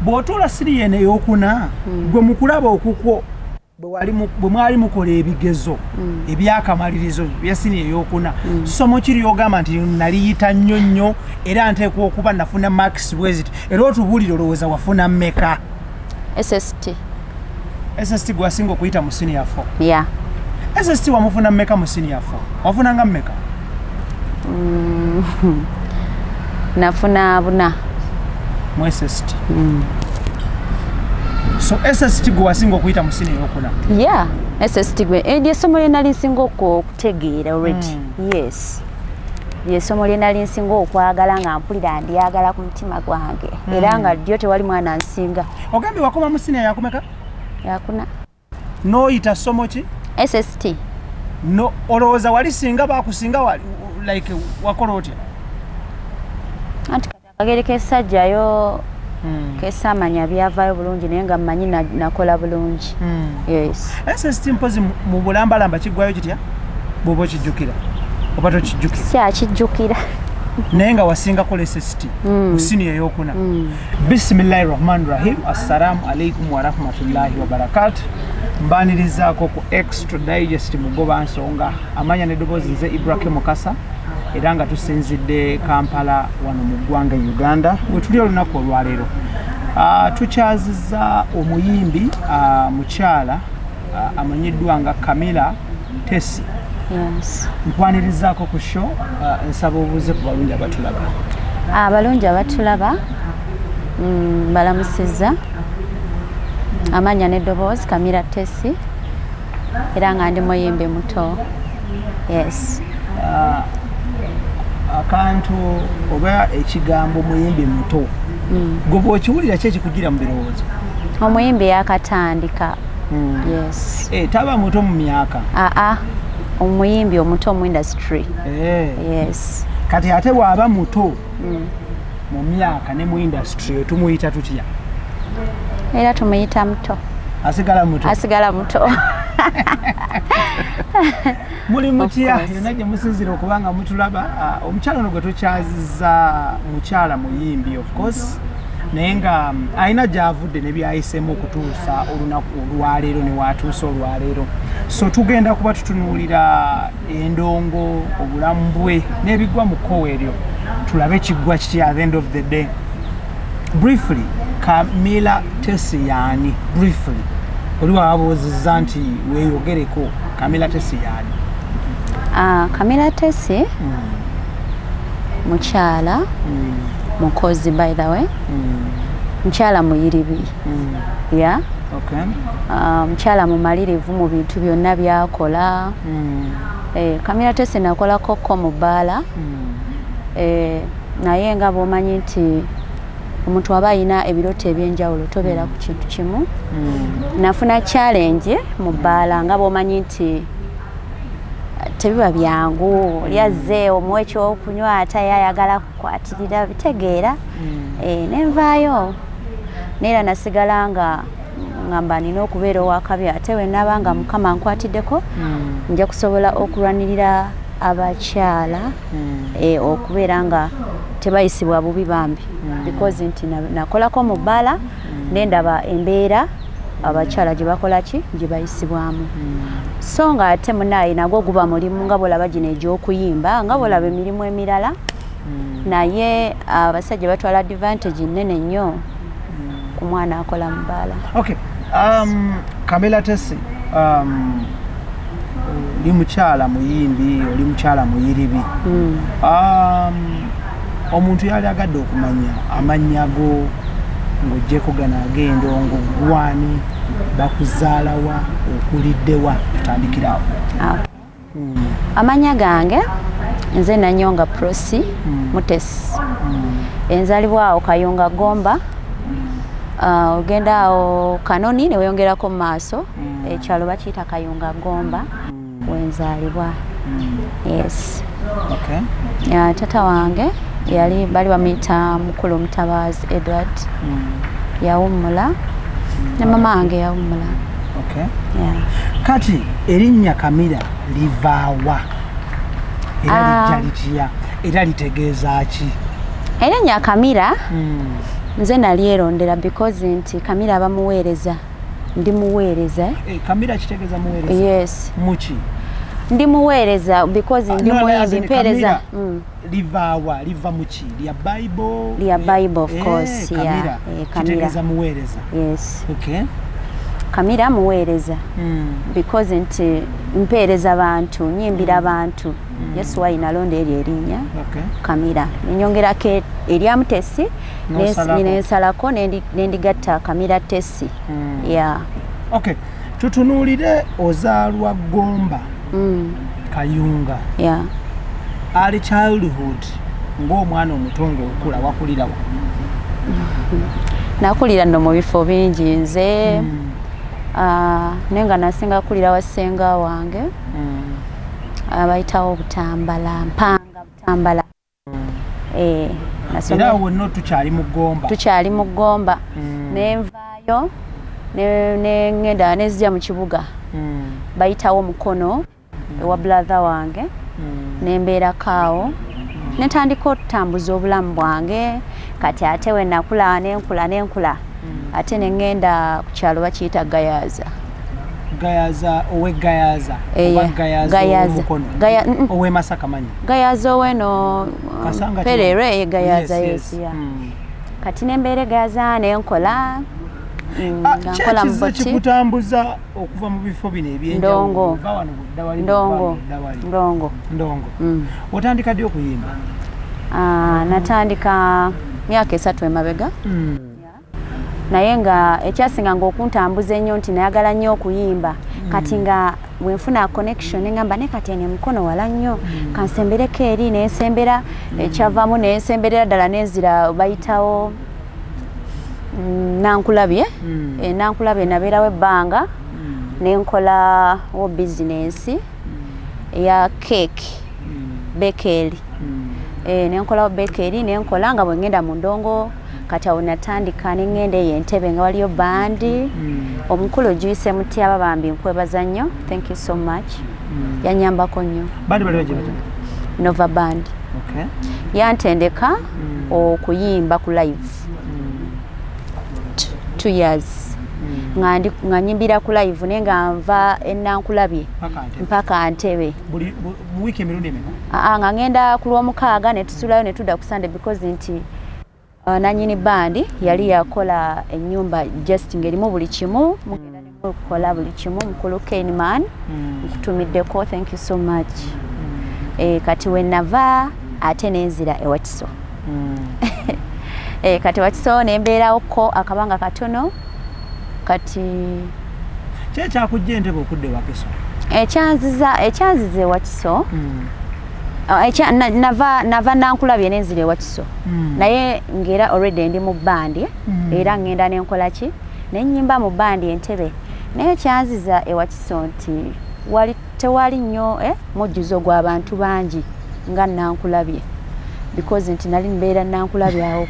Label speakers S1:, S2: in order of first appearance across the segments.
S1: bw'otuula siri yene ey'okuna gwe mu kulaba okukwo bwe mwali mukola ebigezo ebyakamalirizo bya sini ey'okuna somo kiri ogamba nti naliyita nnyo era nteekwa okuba nafuna max bweziti era otubuulire olowooza wafuna mmeka? SST gwasinga okuyita mu senior 4.
S2: Yeah.
S1: SST wamufuna mmeka mu senior 4? Wafunanga mmeka?
S2: Nafuna buna
S1: mu SST. So SST gwasinga okuyita mu senior ey'okuna?
S2: Yeah, SST gwe essomo lye nali nsinga okutegeera already. Yes. Essomo lye nali nsinga okwagala nga mpulira ndyagala ku mutima gwange era nga ddyo tewali mwana nsinga.
S1: Ogambye wakoma mu senior yakumeka?
S2: Yakuna.
S1: N'oyita ssomo ki?
S2: SST.
S1: No, olowooza wali singa bakusinga wali like wakola otya?
S2: Anti akagere k'essajjayo kesamanya byavaayo bulungi naye nga mmanyi nakola bulungi. Yes. SST
S1: mpozi mu bulambalamba kiggwayo kitya? Bw'oba okijjukira oba tokijjukira?
S2: Kyakijjukira.
S1: Naye nga wasinga kola SST mu senior ey'okuna. Bismillahirrahmanirrahim. Assalamu alaikum wa rahmatullahi wa barakatuh. Mbanirizaako ku Extra Digest mugoba nsonga amanya n'eddoboozi nze Ibrahim Mukasa era nga tusinzidde Kampala wano mu ggwanga Uganda we tuli olunaku olwaleero. Tukyazizza omuyimbi mukyala amanyiddwa nga Camila Tesie.
S2: Yes.
S1: Mpwanirizaako ku show nsaba obuuze ku balungi abatulaba.
S2: Abalungi abatulaba balamusizza amanya n'eddoboozi Camila Tesie era nga ndi muyimbi muto. Yes. Akantu
S1: oba ekigambo muyimbi muto gwe bw'okiwulira ki ekikugira mu birowoozo?
S2: Omuyimbi yakatandika. Yes.
S1: Taba muto mu myaka?
S2: Omuyimbi omuto mu industry. Yes.
S1: Kati ate bw'aba muto mu myaka ne mu industry tumuyita tutya?
S2: Era tumuyita muto.
S1: Asigala muto.
S2: Asigala muto.
S1: Muli mutya yonna gye musinzira okubanga mutulaba. Omukyala ono gwe tukyazizza mukyala muyimbi of course naye nga alina gy'avudde ne byayisemu okutuusa olunaku olwaleero ne waatuusa olwaleero. So tugenda kuba tutunuulira endongo obulamu bwe n'ebigwa mu kkowe eryo tulabe kiggwa kiti at the end of the day. Briefly, Camila Tesie yaani? Briefly oli wabuuzizza nti weeyogereko Camila Tesie yaani?
S2: Camila Tesie mukyala mukozi by the way. Mukyala muyiribi. Yeah.
S1: Okay.
S2: Mukyala mumalirivu mu bintu byonna byakola. Camila Tesie nakolako ko mu bbaala. Naye nga bw'omanyi nti omuntu aba alina ebirooto ebyenjawulo tobeera ku kintu kimu. Nafuna challenge mu bbaala nga bw'omanyi nti tebiba byangu lyazze omuwe ekyokunywa ate yayagala kukwatirira bitegeera. Nenvaayo neera nasigala nga ngamba nina okubeera owakabi ate we naaba nga Mukama nkwatiddeko nja kusobola okulwanirira abakyala okubeera nga tebayisibwa bubi bambi because nti nakolako mu bbaala nendaba embeera abakyala gye bakola ki gye bayisibwamu. So nga ate munaye nagwo guba mulimu nga bwolaba gino egy'okuyimba nga bwolaba emirimu emirala naye abasajja batwala advantage nnene nnyo ku mwana akola mu bbaala.
S1: Okay. Camila Tesie oli mukyala muyimbi oli mukyala muyiribi. Omuntu yali agadde okumanya amannya go ng'oggyeko gano ag'endongo gwani bakuzaalawa okuliddewa tutandikirawo.
S2: Amannya gange nze Nanyonga Prosi Mutesi. Enzalibwa awo Kayunga Gomba. Ogenda awo Kanoni ne weyongerako mu maaso ekyalo bakiyita Kayunga Gomba wenzaalibwa. Yes.
S1: Okay.
S2: Tata wange yali bali bamuyita Mukulu Mutabazi Edward. Yawummula ne mama wange yawummula.
S1: Okay. Yeah. Kati erinnya Camila livaawa era lijja litya era litegeeza ki?
S2: Erinnya Camila nze nalierondera because nti Camila bamuweereza ndi muweereza
S1: Camila kitegeeza muweereza
S2: yes
S1: muki
S2: ndi muweereza because ndi muyimbi mpeereza
S1: liva muki lya
S2: Bible of course
S1: Camila kitegeeza muweereza
S2: yes
S1: okay
S2: Camila muweereza because nti mpeereza abantu nyimbira abantu Yesu wa inalonda erinnya Camila ninyongerako erya Tesie nensalako nendigatta Camila Tesie yeah
S1: okay tutunuulire ozaalwa Gomba Kayunga
S2: yeah
S1: early childhood ng'omwana omutongo okula wakulirawa
S2: nakulira nno mu bifo bingi nze nenga nasinga kulira wa ssenga wange abayitawo Butambala
S1: era wonna
S2: tukyali mu Gomba nenvaayo nengenda nezija mu kibuga bayitawo Mukono ewa brother wange nembeerako awo netandika okutambuza obulamu bwange kati ate we nakula nenkula ate nengenda ku kyalo bakiyita Gayaza
S1: owe Masaka manyi
S2: Gayaza oweno Perere Gayaza yes kati nembeere Gayaza nenkola nkola mboti
S1: kikutambuza okuva mu bifo bino ebyenjawulo ndongo otandika ddi okuyimba
S2: natandika myaka 3 emabega naye nga ekyasinga ng'okuntambuza ennyo nti nayagala nnyo okuyimba kati nga bwenfuna connection ngamba ne kati ene Mukono wala nnyo kansembereko eri nensembera ekyavaamu nensemberera ddala nenzira bayitawo nankulabye nankulabye nabeerawo ebbanga nenkola wo business eya cake bakery nenkola bakery nenkola nga bwengenda mu ndongo kati awo natandika nengenda eyo Entebbe nga waliyo bandi omukulu Juice Mutyaba bambi nkwebaza nnyo thank you so much yanyambako nnyo Nova Band yantendeka okuyimba ku live 2 years nga nyimbira ku live nenga nva enankulabye mpaka Entebbe
S1: mu wiki emirundi emeka
S2: nga ngenda ku Lwomukaaga netusulayo netudda ku Sunday because nti nanyini bandi yali yakola ennyumba just ngerimu buli kimu mugenda nemukola buli kimu mukulu Kenman nkutumiddeko thank you so much kati wenava ate nenzira ewakiso kati wakiso nembeerawoko akabanga katono kati
S1: kyekyakuggya Entebbe okudde Wakiso
S2: ekyanziza ewakiso nava nankulabye nenzira ewakiso naye ngera already ndi mu bandi era ngenda nenkola ki nenyimba mu bandi Entebbe naye kyanziza ewakiso nti tewali nnyo mujjuzo gw'abantu bangi nga nankulabye because nti nali mbeera nankulabye awo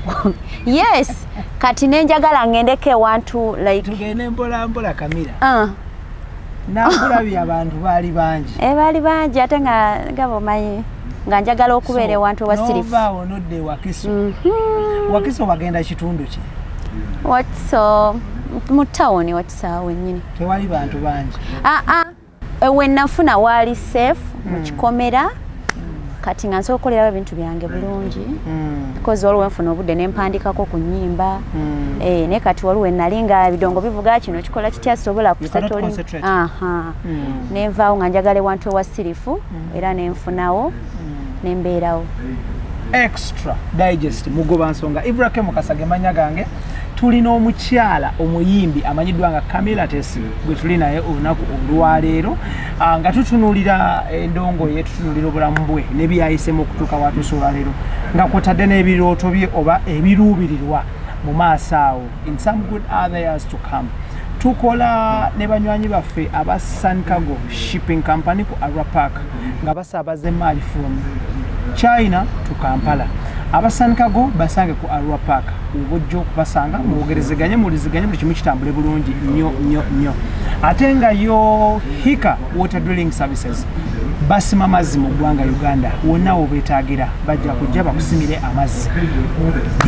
S2: yes kati nenjagala ngendeke ewantu like
S1: tugende mpola Camila nankulabye abantu baali bangi
S2: ate nga bomanyi nga njagala okubeera ewantu ewasirifu
S1: novaawo nodde Wakiso wagenda kitundu ki
S2: Wakiso mu tawuni Wakiso awo wennyini
S1: tewali bantu bangi
S2: wenafuna waali safe mu kikomera kati nga nsobola okukolerawo ebintu byange bulungi because waliwo nfuna obudde nempandikako ku nnyimba naye kati waliwo nali nga ebidongo bivuga kino kikola kitya sobola kusetoli nenvaawo nga njagala ewantu ewasirifu era nenfunawo nembeerawo
S1: extra digest mugoba nsonga Ibrahim Kasage manya gange tulina omukyala omuyimbi amanyiddwa nga Camila Tesie gwe tuli naye olunaku olwaleero nga tutunuulira endongo ye tutunuulira obulamu bwe ne byayisemu okutuuka watusuula leero nga kwotadde n'ebirooto bye oba ebiruubirirwa mu maaso awo in some good other years to come tukola ne banywanyi baffe aba Sankago Shipping Company ku Arua Park nga basaabaza emaali from China to Kampala abasanikago basange ku Arua Park ubujjo kubasanga mugerezeganye muliziganye buli kimu kitambule bulungi nnyo ate nga yo Hika water drilling services basima amazzi mu ggwanga Uganda wonna obetagira bajja kujja bakusimire amazzi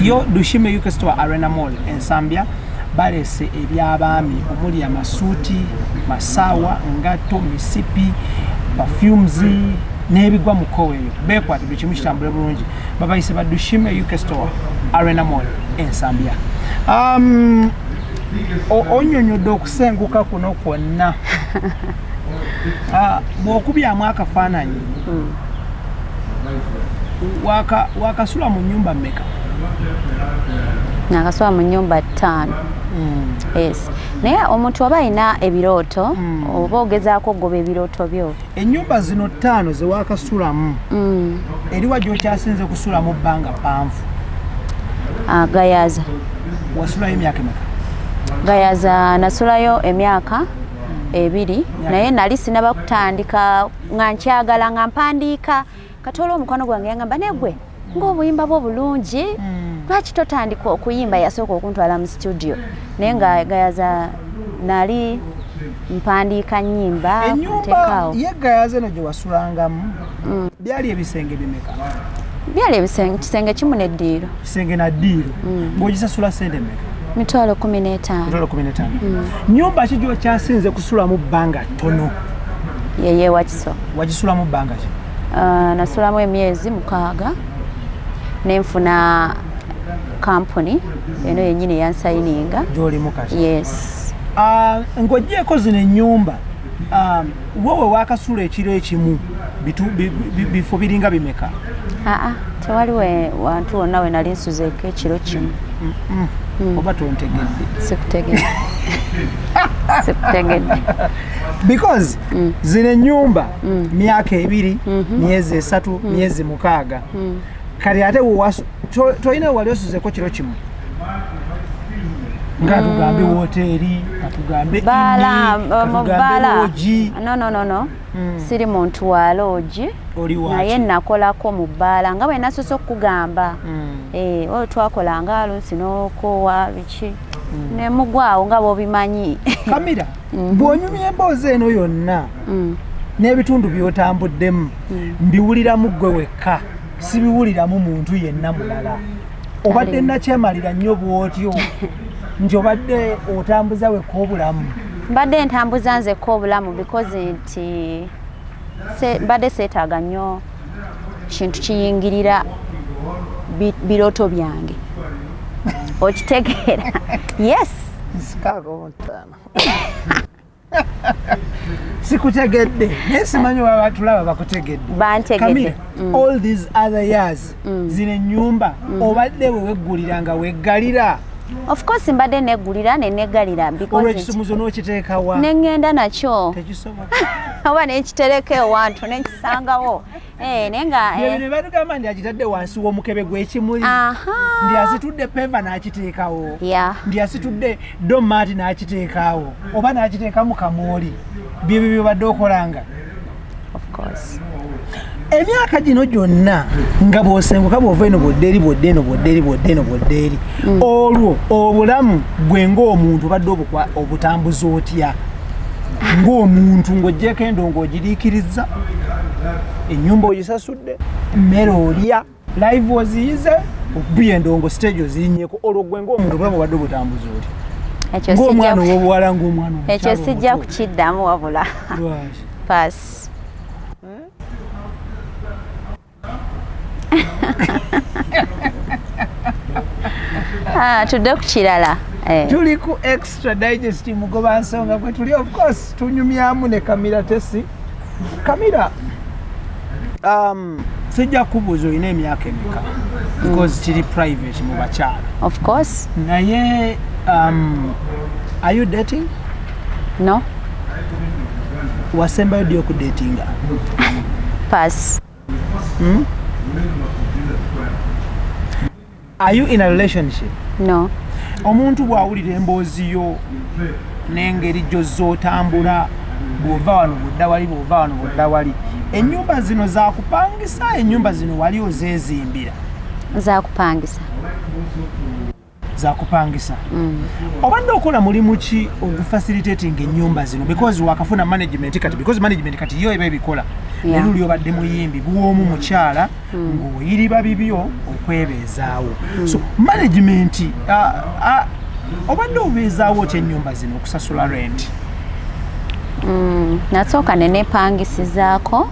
S1: yo Dushime UK Store Arena Mall ensambya balese ebyabaami omuli amasuuti masaawa ngato misipi perfumes n'ebigwa mu koweyo bekwata buli kimu kitambule bulungi babayise ba Dushime UK Store Arena Mall ensambya onyonyodde okusenguka kuno kwonna bw'okubyamu akafaananyi wakasula mu nnyumba mmeka?
S2: Nakasula mu nnyumba 5. Yes. Naye omuntu aba alina ebirooto oba ogezaako ogoba ebirooto byo.
S1: Ennyumba zino 5 ze wakasulamu eriwa gy'okyasinze kusulamu bbanga ppanvu?
S2: Gayaza.
S1: Wasulayo emyaka emeka?
S2: Gayaza nasulayo emyaka 2 naye nali sinaba kutandika nga nkyagala nga mpandiika katola omukwano gwange yangamba negwe ng'obuyimba bwo bulungi lwaki totandika okuyimba yasooka okuntwala mu studio naye nga Gayaza nali mpandiika nnyimba
S1: ennyumba ye Gayaza eno gye wasulangamu byali ebisenge bimeka?
S2: Byali ekisenge kimu n'eddiiro.
S1: Kisenge na ddiiro ng'ogisasula ssente mmeka?
S2: Mitwalo 15.
S1: Mitwalo 15. Nnyumba ki gy'okyasinze kusulamu bbanga ttono?
S2: Yeye Wakiso.
S1: Wagisulamu bbanga ki?
S2: Nasulamu emyezi 6 nenfuna company eno yennyini eyansayininga.
S1: Gy'olimu kati?
S2: Yes.
S1: Ng'oggyeko zino ennyumba wowe wakasula ekiro ekimu bifo biringa bimeka?
S2: Tewaliwo wantu wonna we nali nsuzeeko ekiro kimu.
S1: Oba tontegedde?
S2: Sikutegedde. Sikutegedde.
S1: Because zino ennyumba myaka 2 myezi 3 myezi 6 kati ate tolina wali osuzeeko kiro kimu nga tugambe woteeri atugambe
S2: loji. No. Siri muntu wa loji naye nakolako mu bbaala nga bwe nasoose okugamba oyo twakolanga alunsi n'okoowa biki ne mugwawo nga bw'obimanyi.
S1: Camila bw'onyumya emboozi eno yonna n'ebitundu by'otambuddemu mbiwuliramu ggwe wekka sibiwuliramu muntu yenna mulala obadde nakyemalira nnyo bw'otyo nti obadde otambuza wekka obulamu?
S2: Mbadde ntambuza nzekka obulamu because nti mbadde seetaaga nnyo kintu kiyingirira birooto byange okitegeera? Yes.
S1: Sikutegedde naye simanyi waba batulaba bakutegedde.
S2: Bantegedde.
S1: All these other years zino ennyumba obadde bwe weggulira nga weggalira?
S2: Of course mbadde neggulira ne neggalira because
S1: olw'ekisumuzo n'okiteeka wa?
S2: Ne ngenda nakyo.
S1: Tekisoboka.
S2: Oba nekitereka ewantu nekisangawo. Naye nga
S1: ne batugamba ndi akitadde wansi w'omukebe gw'ekimuli. Ndi asitudde peva n'akiteekawo. Ndi asitudde domaati n'akiteekaawo oba n'akiteekamu kamooli. Byebyo byobadde okolanga?
S2: Of course.
S1: Emyaka gino gyonna nga bw'osenguka bw'ova eno bw'odde eri olwo obulamu gwe ng'omuntu obadde obutambuza otya ng'omuntu ng'oggyeko endongo ogiriikiriza ennyumba ogisasudde mmere olya live oziyize okubuya endongo stage ozirinnyeko olwo gwe ng'omuntu obulamu obadde obutambuza otya ng'omwana ow'obuwala ng'omwana omukyalo
S2: ekyo sijja kukiddamu wabula paasi. Tudde ku kirala.
S1: Tuli ku extra digest mugoba nsonga kwe tuli of course tunyumyamu ne Camila Tesie. Camila sijja kubuuza olina emyaka emeka because kiri private mu bakyala.
S2: Of course.
S1: Naye are you dating?
S2: No.
S1: Wasembayo ddi okudatinga?
S2: Pass.
S1: Are you in a relationship?
S2: No.
S1: Omuntu bw'awulira emboozi yo n'engeri gy'ozotambula bw'ova wano bw'odda wali ennyumba zino za kupangisa ennyumba zino wali ozeezimbira?
S2: za kupangisa.
S1: Za kupangisa. Obadde okola mulimu ki ogufacilitating ennyumba zino because wakafuna management kati because management kati yo eba ebikola. Leero oli obadde muyimbi buwoomu mukyala ng'oyiriba bibyo okwebeezaawo. So management obadde obeezaawo ki ennyumba zino okusasula rent?
S2: Nasooka ne nepangisizaako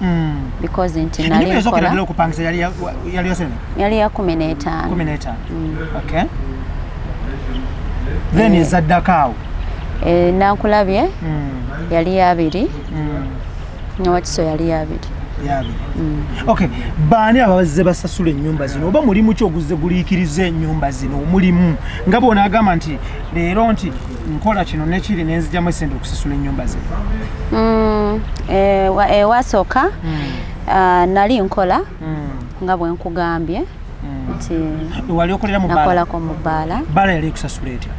S2: because nti nali nkola
S1: okupangisa yali ya
S2: 15.
S1: Okay. Then ezaddako awo
S2: nankulabye yali ya 2 n'Owakiso yali ya 2.
S1: Okay, baani abazze basasula ennyumba zino oba mulimu ki oguzze guliikiriza ennyumba zino mulimu nga bw'onaagamba nti leero nti nkola kino nekiri nenzijjamu essente okusasula ennyumba zino?
S2: Wasooka nali nkola nga bwe nkugambye nti
S1: wali okolera mu
S2: nakolako mu bbaala.
S1: Bbaala yali ekusasula etya?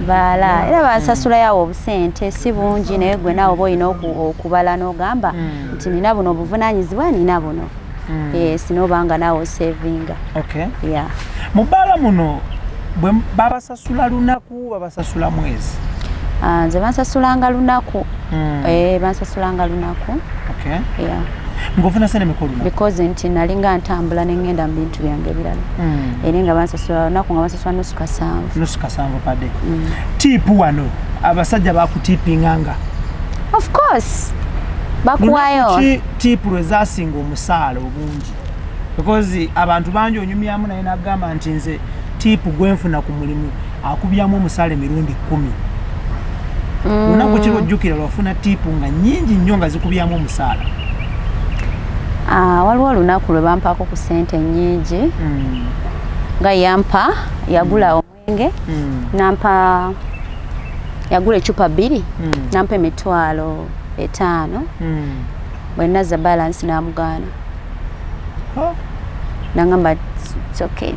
S2: Bala era basasula yawo obusente si bungi naye gwe naawe oba olina okubala n'ogamba nti nina buno obuvunaanyizibwa nina buno sinobanga naawe osevinga.
S1: Mu bbaala muno babasasula lunaku babasasula mwezi?
S2: Nze bansasulanga lunaku. Bansasulanga lunaku.
S1: Ng'ofuna sente mikulu lunaku?
S2: Because nti nalinga ntambula ne ngenda mu bintu byange ebirala. Era nga bansasula lunaku nga bansasula nusu kasanvu.
S1: Nusu kasanvu pa day. Tiipu wano abasajja bakutiipinganga?
S2: Of course. Bakuwayo.
S1: Tiipu lwe zaasinga omusaala obungi? Because abantu bangi onyumyamu naye n'agamba nti nze tiipu gwenfuna ku mulimu akubyamu omusaala emirundi 10. Lunaku ki lwojjukira lwafuna tiipu nga nnyingi nnyo nga zikubyamu omusaala?
S2: Waliwo olunaku lwe bampaako ku ssente nnyingi nga yagula omwenge nampa yagula ecupa 2 nampa $5,000 bwe nazza balance n'amugaana nangamba it's okay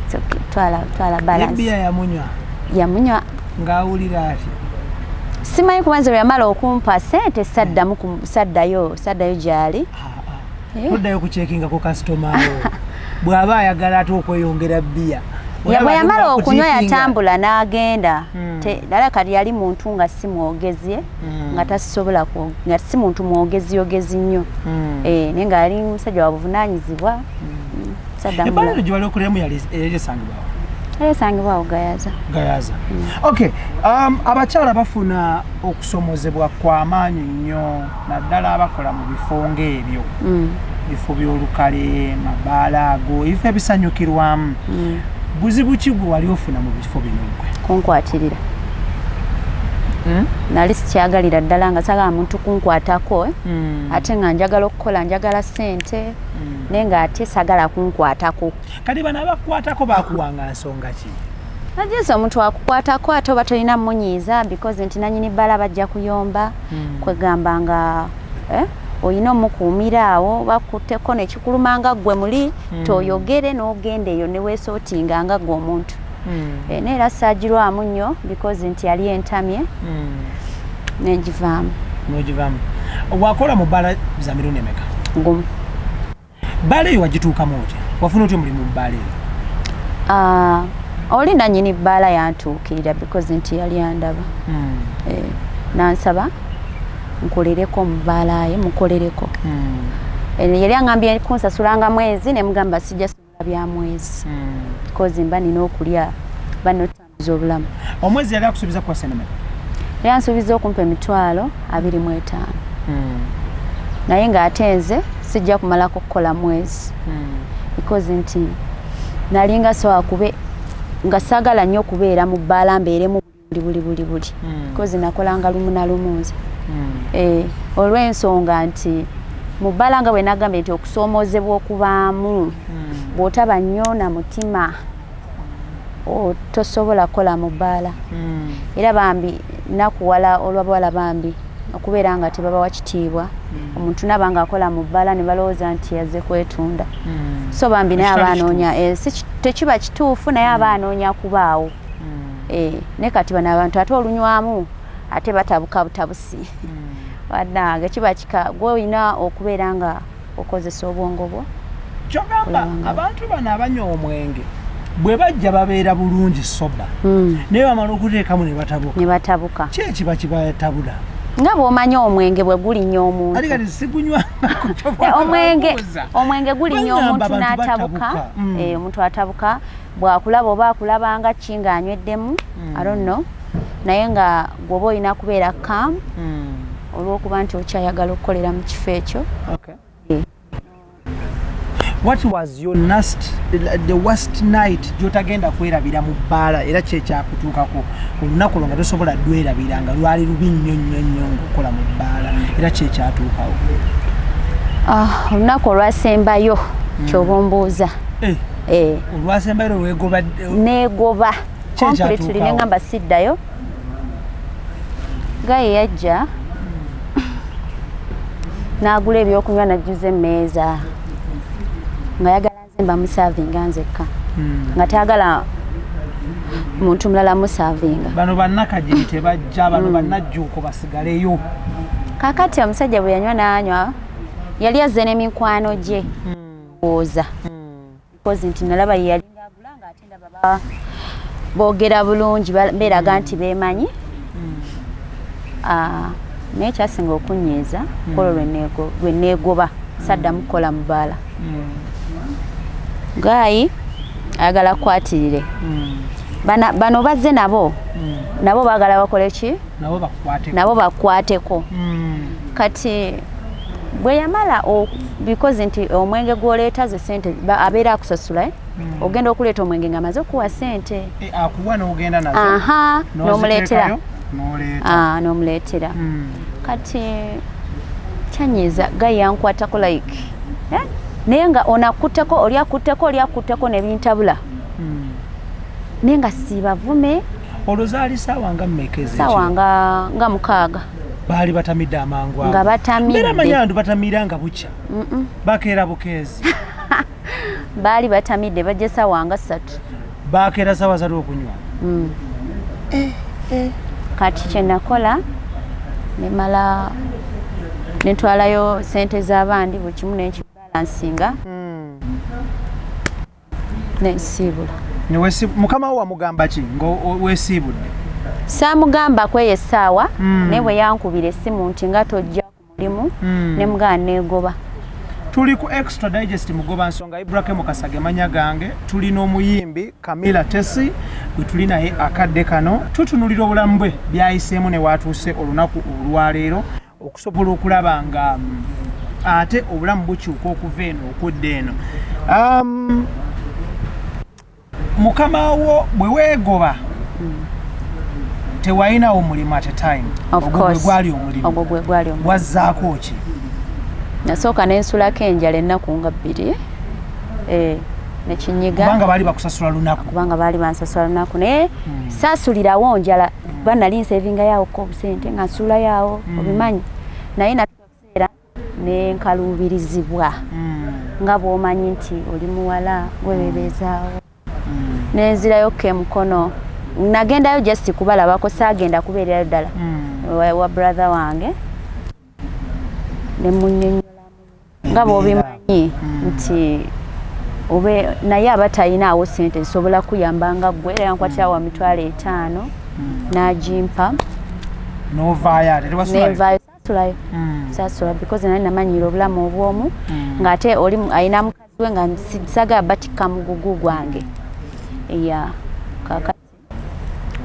S2: twala balance.
S1: Ebbiya
S2: yamunywa
S1: ng'awulira atya?
S2: Simanyi kubanza bwe yamala okumpa ssente saddayo gy'ali.
S1: Tuddayo kucekinga ku kasitoma awo bw'aba ayagala ate okweyongera bbiya.
S2: Bwe yamala okunywa yatambula n'agenda. Dala kati yali muntu nga si mwogezi nga tasobola nga si muntu mwogezi nnyo. Naye nga yali musajja wa buvunaanyizibwa.
S1: Ebbaala gye wali okoleramu yali esangibwawo?
S2: Esangibwawo Gayaza.
S1: Okay, abakyala bafuna okusomozebwa kw'amaanyi nnyo naddala abakola mu bifo ng'ebyo. Bifo by'olukale, mabaala ago, ebifo ebisanyukirwamu. Buzibu ki gwe wali ofuna mu bifo bino gwe?
S2: Kunkwatirira. Nali sikyagalira ddala nga sagala muntu kunkwatako ate nga njagala okukola njagala ssente naye nga ate sagala kunkwatako.
S1: Kati bano abakukwatako bakuwanga nsonga ki?
S2: Najinsi omuntu akukwatako ate oba tolina munyiiza because nti nanyini bbala bajja kuyomba kwegamba nga olina omukuumira awo bakutteko nekikulumanga gwe muli toyogere n'ogenda eyo ne weesootinga nga gwe omuntu. Neera saagirwamu nnyo because nti yali entamye nenjivaamu.
S1: N'ogivaamu. Wakola mu bbaala za mirundi emeka?
S2: Gumu.
S1: Bbaala eyo wagituukamu otya? Wafuna otya omulimu mu bbaala eyo?
S2: Oli nannyini bbaala yantuukirira because nti yali andaba. Nansaba nkolereko mu bbaala ye mukolereko. Yali aŋŋambye kunsasulanga mwezi ne mugamba sijja sobola bya mwezi. Because mba nina okulya mba notambuza obulamu.
S1: Omwezi yali akusuubiza kwa sente mmeka?
S2: Yali ansuubiza okumpa $25,000. Naye ng'ate nze sijja kumalako kukola mwezi. Because nti nalinga sowa kube nga saagala nnyo okubeera mu bbaala mbeeremu buli. Because nakolanga lumu na lumu nze. Olw'ensonga nti mu bbaala nga bwe nagambye nti okusoomozebwa okubaamu bw'otaba nnyo na mutima tosobola kukola mu bbaala. Era bambi nakuwala olw'abawala bambi okubeera nga tebabawa kitiibwa. Omuntu naba ng'akola mu bbaala ne balowooza nti yazze kwetunda. So bambi naye aba anoonya tekiba kituufu naye aba anoonya kubaawo. Ne kati bano abantu ate olunywamu ate batabuka butabusi. Waddange kiba kika gwe olina okubeera nga okozesa obwongo bwo
S1: kyogamba abantu bano abanywa omwenge bwe bajja babeera bulungi soba naye bamala okuteekamu ne batabuka ki ekiba kibatabula
S2: nga bw'omanyi omwenge bwe gulinnya omuntu
S1: ate kati sigunywa
S2: omwenge gulinnya omuntu n'atabuka omuntu atabuka bw'akulaba oba akulaba nga ki ng'anyweddemu I don't know naye nga gwoba olina kubeera calm olw'okuba nti okyayagala okukolera mu kifo ekyo.
S1: What was your the worst night gy'otagenda kwerabira mu bbaala era kyekyakutuukako olunaku lwo nga tosobola dwerabira nga lwali lubi nnyo ng'okola mu bbaala era kyekyatuukawo?
S2: Olunaku olwasembayo ky'oba ombuuza.
S1: Olwasembayo lwegoba
S2: neegoba completely ne ngamba siddayo. Gaye yajja n'agula ebyokunywa najjuza emmeeza nga yagala nze mba musavinga nzekka nga tayagala muntu mulala musavinga.
S1: Bano bannakajiri tebajja, bano bannajjuuko basigaleyo.
S2: Kakati omusajja bwe yanywa n'anywa yali azze n'emikwano gye oza because nti nalaba ye yali ng'agula ng'ate ndaba boogera bulungi beeraga nti beemanyi. Naye kyasinga okunyiiza kolo lwe neegoba saddamu kukola mu bbaala. Gayi ayagala kukwatirire bano bazze nabo baagala bakole ki nabo bakwateko. Kati bwe yamala because nti omwenge gw'oleeta zo sente abeera akusasula ogenda okuleeta omwenge ng'amaze okuwa sente
S1: akuwa n'ogenda nazo
S2: n'omuleetera. Kati kyanyiiza Gayi yankwatako like naye nga onakutteko oli akutteko ne bintabula naye nga siibavume.
S1: Olwo zaali ssaawa nga mmeka ez'ekiro?
S2: Ssaawa nga 6.
S1: Baali batamidde amangu
S2: nga batamidde
S1: era manyandu batamira nga bukya bakeera bukeezi
S2: baali batamidde bajja ssaawa nga 3
S1: bakeera ssaawa zali okunywa.
S2: Kati kye nakola nemala netwalayo sente z'abandi buli kimu n'ekibalansinga nensiibula.
S1: Mukama wo wamugamba ki ng'oweesiibudde?
S2: Saamugamba kweyo essaawa naye bwe yankubira essimu nti nga tojja ku mulimu ne mugamba neegoba.
S1: Tuli ku Extra Digest mugoba nsonga Ibrahim Kasage manya gange tuli n'omuyimbi Camila Tesie gwe tuli naye akadde kano tutunulira obulamu bwe byayiseemu ne watuuse olunaku olwaleero okusobola okulaba nga ate obulamu bukyuka okuva eno okudda eno. Mukama wo bwe weegoba tewalinawo omulimu at a time? Ogwo gwe gwali omulimu. Wazzaako ki?
S2: Nasooka nensulako enjala ennaku nga 2 nekinyiga
S1: kubanga baali bakusasula lunaku.
S2: Kubanga baali bansasula lunaku naye saasulirawo njala kuba nali nsevinga yawo ko obusente nga nsula yawo obimanyi naye natukaseera nenkaluubirizibwa nga bw'omanyi nti oli muwala webebeezaawo nenzirayo ke mukono nagendayo just kubalabako saagenda kubeererayo ddala wa brother wange nemunyonyola nga bw'obimanyi nti obe naye abatalinawo sente nsobola kuyamba nga ggwe era yankwatira wa $5 n'agimpa
S1: novaayo
S2: saasula because nali namanyira obulamu obwomu ng'ate oli ayina mukazi we nga sagala batikka mugugu gwange kakati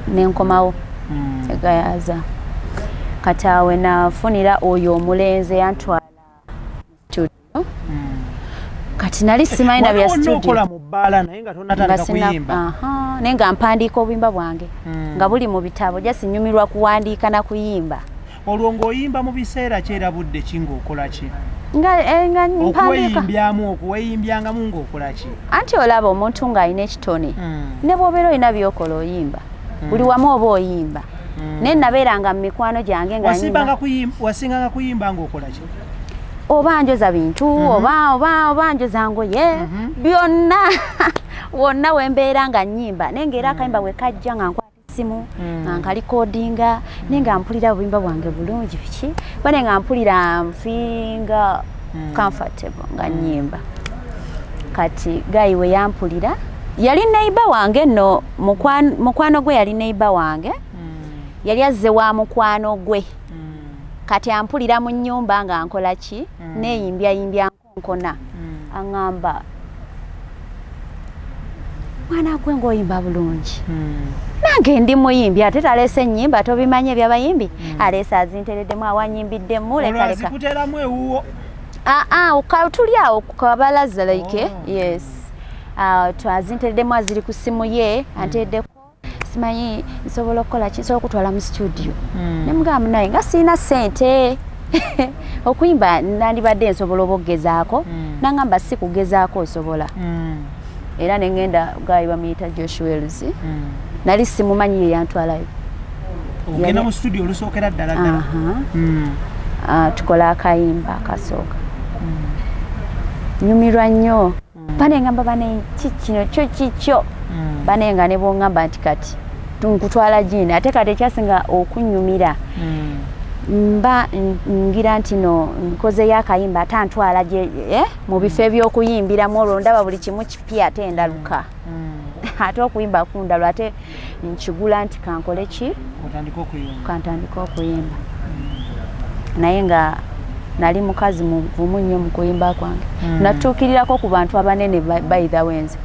S2: nenkomawo egayaza kati awe nafunira oyo omulenzi yantwala studio kati nali simanyi bya studio
S1: okola mu bbaala naye nga tonatandika kuyimba
S2: naye nga mpandiika obuyimba bwange nga buli mu bitabo ja sinyumirwa kuwandiika na kuyimba.
S1: Olwo ng'oyimba mu biseera kyerabudde ki ng'okola ki?
S2: nga mpandiika
S1: okuweyimbiangamu ng'okola ki?
S2: Anti olaba omuntu ng'alina ekitone ne bw'obeera olina by'okola oyimba buli wamu oba oyimba naye nabeeranga mu mikwano gyange nga
S1: wasinganga kuyimba ng'okola ki?
S2: Oba njoza bintu oba njoza ngoye byonna wonna wembeera nga nnyimba naye ng'era akayimba bwe kajja nga nkwata essimu nga nkalikodinga naye nga mpulira obuyimba bwange bulungi biki bane nga mpulira nfinga comfortable nga nnyimba. kati gayi we yampulira yali neighbor wange no mukwano gwe yali neighbor wange yali azze wa mukwano gwe kati ampulira mu nnyumba nga nkola ki neeyimbya nkona aŋŋamba mwana gwe ng'oyimba bulungi nange ndi muyimbi ate taleese ennyimba tobimanye ebyabayimbi aleese azintereddemu awanyimbiddemu lekaleka tuli awo ku kabalaza like yes twazintereddemu aziri ku simu ye antereddeko simanyi nsobola okukola ki nsobola okutwala mu studio nemugamba naye nga siina ssente okuyimba nandibadde nsobola oba okugezaako nangamba si kugezaako osobola era nengenda gayi bamuyita Joshua Elzi nali simumanyi ye yantwalayo
S1: ogenda mu studio olusookera ddala
S2: tukola akayimba akasooka nyumirwa nnyo banengamba bane kikino kyo kikyo banenga ne bongamba nti kati tunkutwala jini ate kati ekyasinga okunyumira mba ngira nti no nkoze yakayimba atantwala je mu bifo ebyokuyimbiramu olwo ndaba buli kimu kipya ate endaluka ate okuyimba kundalo ate nkigula nti kankole ki kantandika okuyimba naye nga nali mukazi muvumu nnyo mu kuyimba kwange natuukirirako ku bantu abanene by the wenzi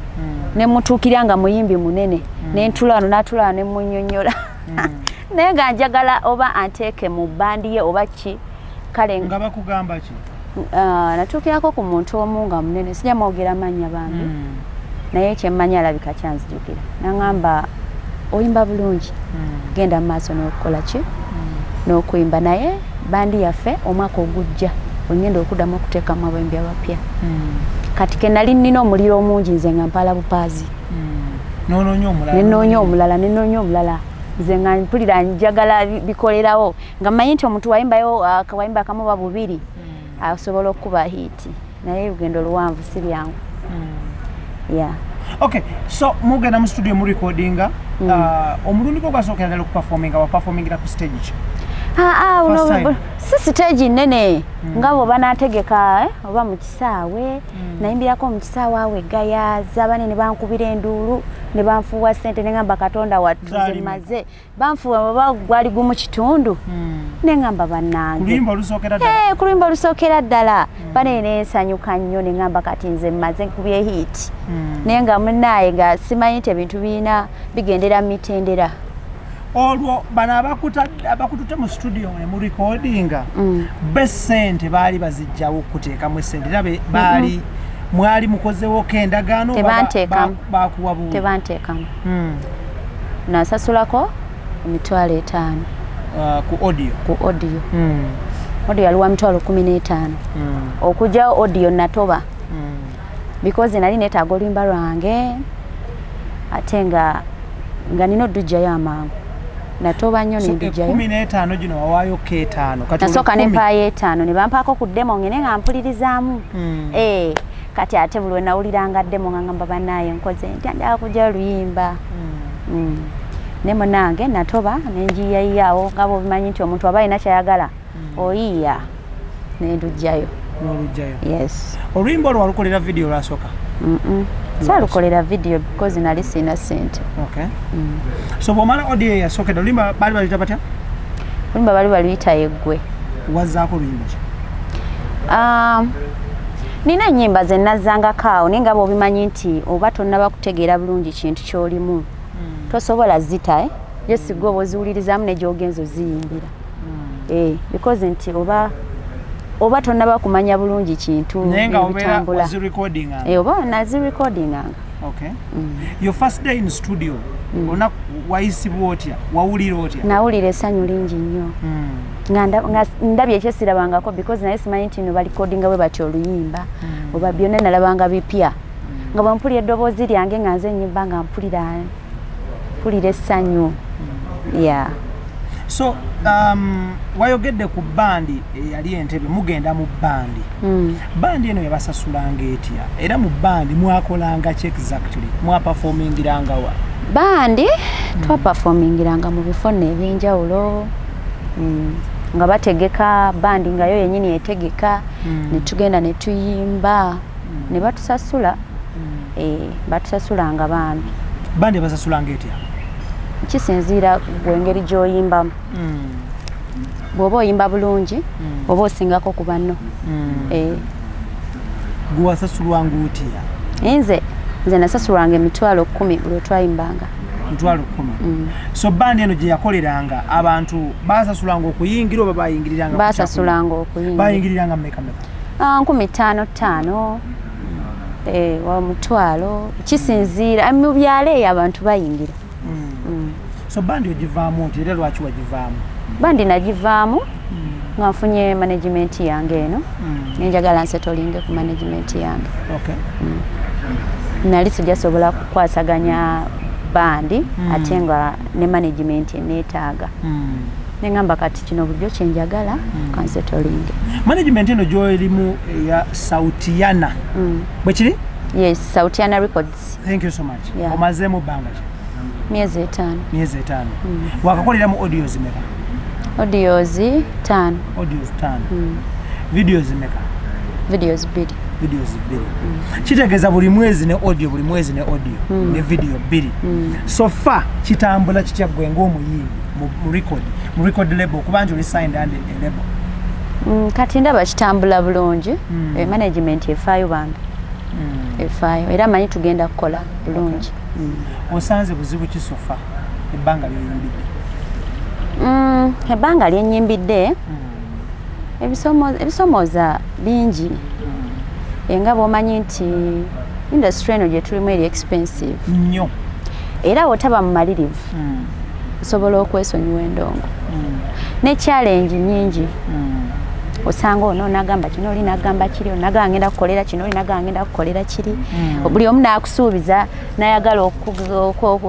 S2: ne mutuukirira nga muyimbi munene n'entula wano n'atula wano ne munnyonnyola naye nga njagala oba anteeke mu bandi ye oba ki kale
S1: nga bakugamba ki
S2: natuukirako ku muntu omu nga munene sijja mwogera mannya bambi naye kyemmanyi alabika kyanzijukira naŋŋamba oyimba bulungi genda mu maaso n'okukola ki n'okuyimba naye bandi yaffe omwaka ogujja ongenda okuddamu okuteekamu abayimbi abapya kati ke nali nnina omuliro omungi nze nga mpala bupaazi nenoonya omulala nze nga mpulira njagala bikolerawo nga mmanyi nti omuntu wayimbayo akawayimba akamu ba bubiri asobola okuba hiiti naye lugendo luwanvu si lyangu
S1: okay so mugenda mu studio mu recordinga omulundi gwo gwasookera ddala okuperforminga waperformingira ku stage ki
S2: si stage nene nga bwoba nategeka oba mu kisaawe nayimbirako mu kisaawe awo egayaza bane ne bankubira enduulu ne banfuuwa ssente neŋŋamba katonda wattuze maze banfuuwa oba gwali gumu kitundu neŋŋamba bannange ku luyimba olusookera ddala bane nensanyuka nnyo neŋŋamba kati nze maze nkubye hiiti naye nga munaaye nga simanyi nti ebintu birina bigendera mu mitendera
S1: olwo bano abakututte mu studio ne mu recordinga besente baali bazijjawo okuteekamu essente era baali mwali mukozewo kendagaano bakuwa buwi
S2: tebanteekamu nasasulako $5,000 ku audio yaliwa $15,000 okugyawo audio natoba because nali neetaaga oluyimba lwange ate nga nina oddujjayo amangu natoba nnyo nendujjayo
S1: 15 gino wawaayo K5
S2: nasooka nempaayo 5 ne bampaako ku ddemo ngene nga mpulirizaamu kati ate buli we nawuliranga ddemo nga ngamba bannaaye nkoze ntya njagala kujjayo oluyimba ne munange natoba nenjiyayiyaawo nga bwobimanyi nti omuntu aba alina kyayagala oyiiya nendujjayo yes
S1: oluyimba olwo walukolera video lwasooka
S2: saalukolera video because nali siina ssente
S1: so bwomala audio yasookedde oluyimba baali baluyita batya
S2: oluyimba baali baluyita yeggwe
S1: wazzaako oluyimba ki
S2: nina ennyimba ze nazzangako awo naye nga bw'obimanyi nti oba tonnaba kutegeera bulungi kintu ky'olimu tosobola zita yesigwe oba oziwulirizamu ne gy'ogenza oziyimbira because nti oba tonnaba kumanya bulungi kintu
S1: nebitambula
S2: oba nazirecordinganga
S1: your first day in studio ona wayisibwa otya wawulira otya
S2: nawulira essanyu lingi nnyo nga ndabye ekyesirabangako because naye simanyi nti no barecordinga bwe batyo oluyimba oba byonna nalabanga bipya nga bwempulira eddoboozi lyange nga nze nnyimba nga mpulira essanyu
S1: so wayogedde ku bandi eyali Entebbe mugenda mu bandi bandi eno yabasasulanga etya era mu bandi mwakolanga ki exactly mwaperformingiranga wa
S2: bandi twaperformingiranga mu bifo n'ebyenjawulo nga bategeka bandi nga yo yennyini etegeka ne tugenda ne tuyimba ne batusasula batusasulanga bambi.
S1: Bandi basasulanga etya?
S2: Kisinziira gwengeri gy'oyimbamu. Bw'oba oyimba bulungi oba osingako ku banno.
S1: Gwe wasasulwanga otya?
S2: Nze nasasulwanga emitwalo 10 buli twayimbanga.
S1: Mitwalo 10. So bandi eno gye yakoleranga abantu basasulanga okuyingira oba bayingiriranga?
S2: Basasulanga okuyingira.
S1: Bayingiriranga mmeka?
S2: 5,500 wa mutwalo kisinziira mu byalo eyo abantu bayingira.
S1: So bandi ogivaamu oti era lwaki wagivaamu? Bandi
S2: nagivaamu nga nfunye management yange eno nenjagala nsetolinge ku management yange. Nali sijasobola kukwasaganya bandi ate nga ne management neetaaga. Nengamba kati kino bulijjo kyenjagala kansetolinge.
S1: Management eno gy'olimu ya Sautiana. Bwe kiri?
S2: Yes, Sautiana Records.
S1: Thank you so much. Omazeemu bbanga ki?
S2: Myezi 5.
S1: Myezi 5. Wakakoleramu audios meka?
S2: Audios 5.
S1: Audios 5. Videos meka?
S2: Videos 2.
S1: Videos 2. Kitegeeza buli mwezi ne audio, buli mwezi ne audio ne video 2. So far kitambula kitya gwe ng'omuyimbi mu record label kuba nti oli signed and a label?
S2: Kati ndaba kitambula bulungi. Management efaayo bambi. Efaayo era manyi tugenda kukola bulungi.
S1: Osanze buzibu ki so far ebbanga ly'oyimbidde?
S2: Ebbanga lyenyimbidde ebisomooza bingi. Nga bw'omanyi nti industry eno gye tulimu eri expensive
S1: nnyo
S2: era bw'otaba mumalirivu osobola okwesonyiwa endongo. Ne challenge nyingi osanga ono nagamba kino oli nagamba kiri, onagamba ngenda kukolera kino oli nagamba ngenda kukolera kiri. Buli omu n'akusuubiza n'ayagala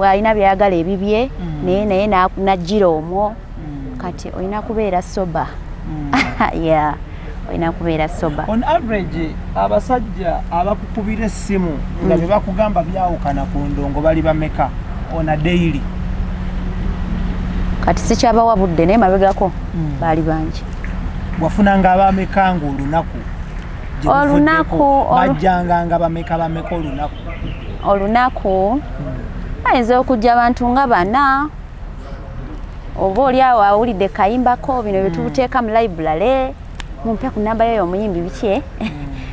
S2: alina byayagala ebibye naye najjira omwo. Kati olina kubeera soba. Yeah, olina kubeera soba.
S1: On average abasajja abakukubira essimu nga bye bakugamba byawukana ku ndongo bali bameka on a daily?
S2: Kati sikyabawa budde naye mabegako baali bangi.
S1: Wafunanga abameka ng'olunaku? Bajjanga nga bameka olunaku?
S2: Olunaku ayinza okujja abantu nga 4. Oba oli awo awulidde kayimbako bino bye tubuteeka mu library mumpe ku namba yo omuyimbi biki.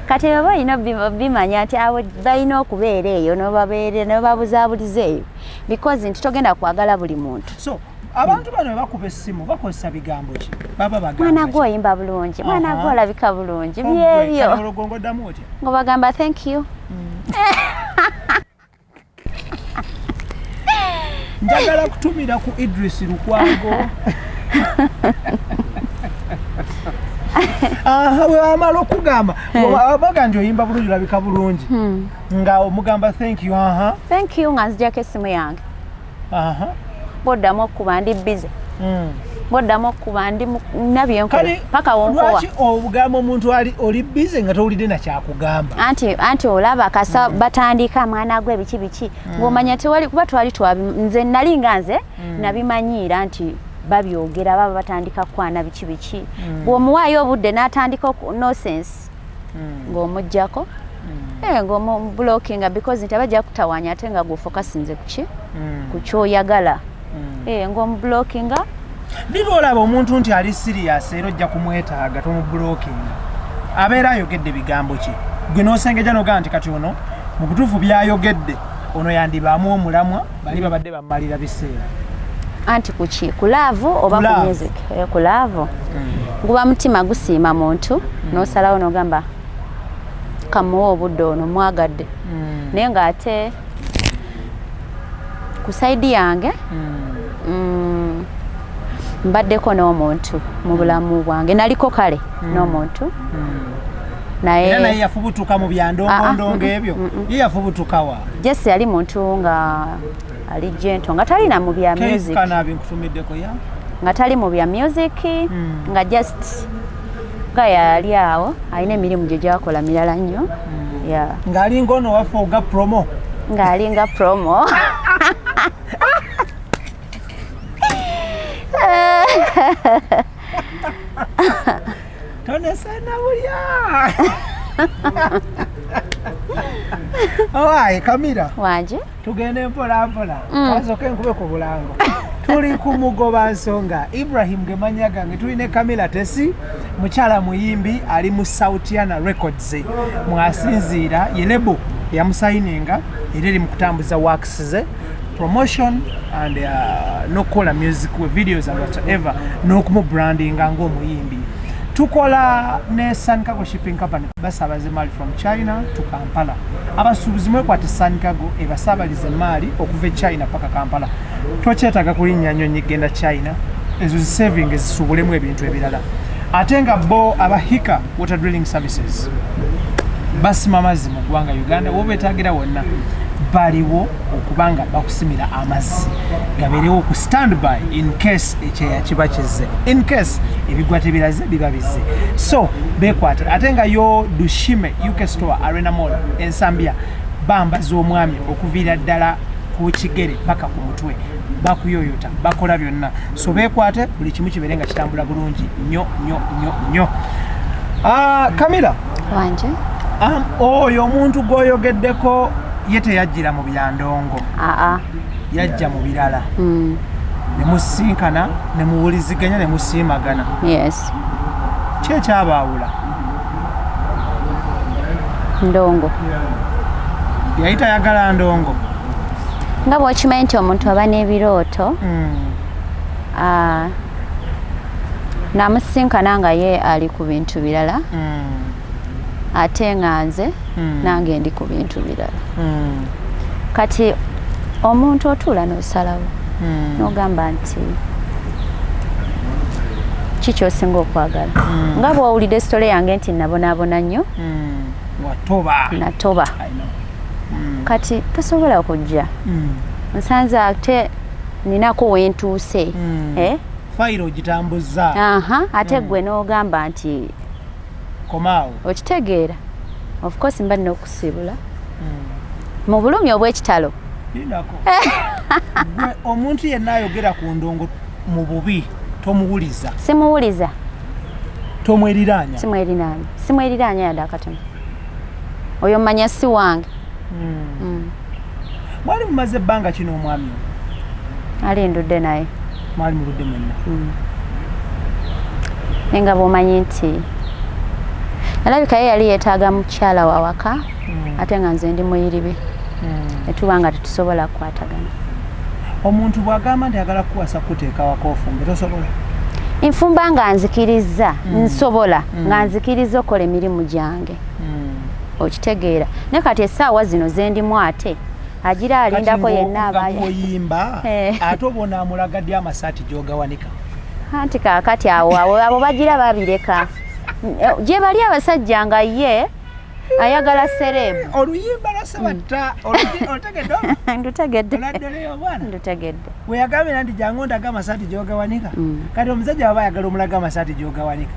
S2: Kati oba olina bimanya nti awo balina okubeera eyo n'obabuzaabuliza eyo because nti togenda kwagala buli muntu.
S1: So abantu bano bakuba essimu bakozesa bigambo ki? Baba bagamba
S2: mwana gwe oyimba bulungi, mwana gwe olabika bulungi, byebyo.
S1: Ologongo ddamu otya?
S2: Ngo bagamba thank you.
S1: Njagala kutumira ku Idris Lukwago. Wamala okugamba abaga nti oyimba bulungi olabika bulungi nga omugamba thank you.
S2: Thank you nga nzijako essimu yange. Boddamu okuba ndi busy. Boddamu okuba ndi nabyenkola paka wonkowa.
S1: Lwaki obugamba omuntu oli busy nga towulidde na kyakugamba?
S2: Anti olaba kasa batandika mwana gwe biki ng'omanya tewali kuba twali nze nali nga nze nabimanyiira nti babyogera baba batandika kwana biki bw'omuwaayo obudde n'atandika no sense ng'omuggyako ng'omublockinga because nti abajja kutawanya ate nga gwofokasinze ku kyoyagala ng'omublockinga.
S1: Niba olaba omuntu nti ali serious era ojja kumwetaaga tomublockinga abeera ayogedde bigambo ki? Gwe n'osengejja n'ogamba nti kati ono mu butuufu by'ayogedde ono yandibaamu omulamwa bali babadde bammalira biseera.
S2: Anti kuki ku laavu oba ku music? Ku laavu guba mutima gusiima muntu n'osalawo n'ogamba kamuwa obudde ono mwagadde naye ng'ate ku sayidi yange mbaddeko n'omuntu mu bulamu bwange naliko kale n'omuntu
S1: naye yafubutuka mu byandongondongo ebyo ye yafubutuka wa? Jesse
S2: yali muntu nga ali gento nga talina mu bya music nga tali mu bya music nga just nga yali awo alina emirimu gye gyakola mirala nnyo
S1: ng'alinga ono waffe oga promo
S2: ng'alinga promo.
S1: Tonesana bulya Owaye Camila
S2: wanje
S1: tugende mpola mpola kazoke nkube ku bulango tuli ku mugoba nsonga Ibrahim gemanya gange tuli ne Camila Tesie mukyala muyimbi ali mu Sautiana Records mwasinziira yelebo yamusayininga eri mu kutambuza works ze promotion and nokukola music videos and whatever n'okumubrandinga ng'omuyimbi. Tukola ne Sankago Shipping Company basabaze mali from China to Kampala. Abasuubuzi mwekwate Sankago ebasabalize mali okuva China paka Kampala. Tokyetaaga kulinnya nnyonyi genda China ezo saving ezisubulemu ebintu ebirala. Ate nga bo abahika water drilling services basima amazzi mu ggwanga Uganda wobeetaagira wonna baliwo okubanga bakusimira amazzi gabeerewo ku standby in case ekyeya kiba kizze, in case ebigwa tebiraze biba bizze. So bekwate ate nga yo Dushime UK Store Arena Mall ensambya bambaza omwami okuviira ddala ku kigere paka ku mutwe bakuyoyota bakola byonna. So bekwate buli kimu kibeere nga kitambula bulungi nnyo. Camila
S2: wanje
S1: oyo omuntu gwoyogeddeko ye teyajjira mu byandongo yajja mu birala ne musinkana ne muwuliziganya ne musiimagana.
S2: Yes.
S1: Ki ekyabaawula?
S2: Ndongo
S1: yali tayagala ndongo
S2: nga bw'okimanyi nti omuntu aba n'ebirooto namusinkana nga ye ali ku bintu birala ate nga nze nange ndi ku bintu birala. Kati omuntu otuula n'osalawo n'ogamba nti kiki osinga okwagala nga bw'owulidde sitole yange nti nabonaabona nnyo natoba kati tasobola kujja nsanze ate ninako wentuuse
S1: fayiro ogitambuza
S2: ate gwe n'ogamba nti
S1: komaawo
S2: okitegeera of course mba nina okusibula mu bulumi obw'ekitalo.
S1: Gwe omuntu yenna ayogera ku ndongo mu bubi tomuwuliza?
S2: Simuwuliza.
S1: Tomweriraanya?
S2: Simweriraanya yadde akatono. Oyo mmanya si wange.
S1: Mwali mumaze ebbanga kino omwami
S2: ali ndudde naye?
S1: Mwali muludde mwenna?
S2: Nenga bw'omanyi nti alabika ye yali yeetaaga mukyala wa waka ate nga nze ndi muyiribe netuba nga tetusobola kukwatagana.
S1: Omuntu bw'agamba nti ayagala kukuwasa kuteeka waka ofumbe tosobola?
S2: Nfumba nga nzikiriza nsobola nga nzikiriza okola emirimu gyange okitegeera. Ne kati essaawa zino ze ndimu ate agira alindako yenna
S1: abayimba ate obona amulagadde amasaati gy'ogawanika
S2: anti kaakati abo bagira babireka gye bali abasajja nga ye ayagala serebu.
S1: Oluyimba lwasabatta
S2: ndutegedde
S1: ndutegedde weyagambira nti jangu ndaga amasaati gy'ogawanika kati omusajja baba ayagala omulaga amasaati gy'ogawanika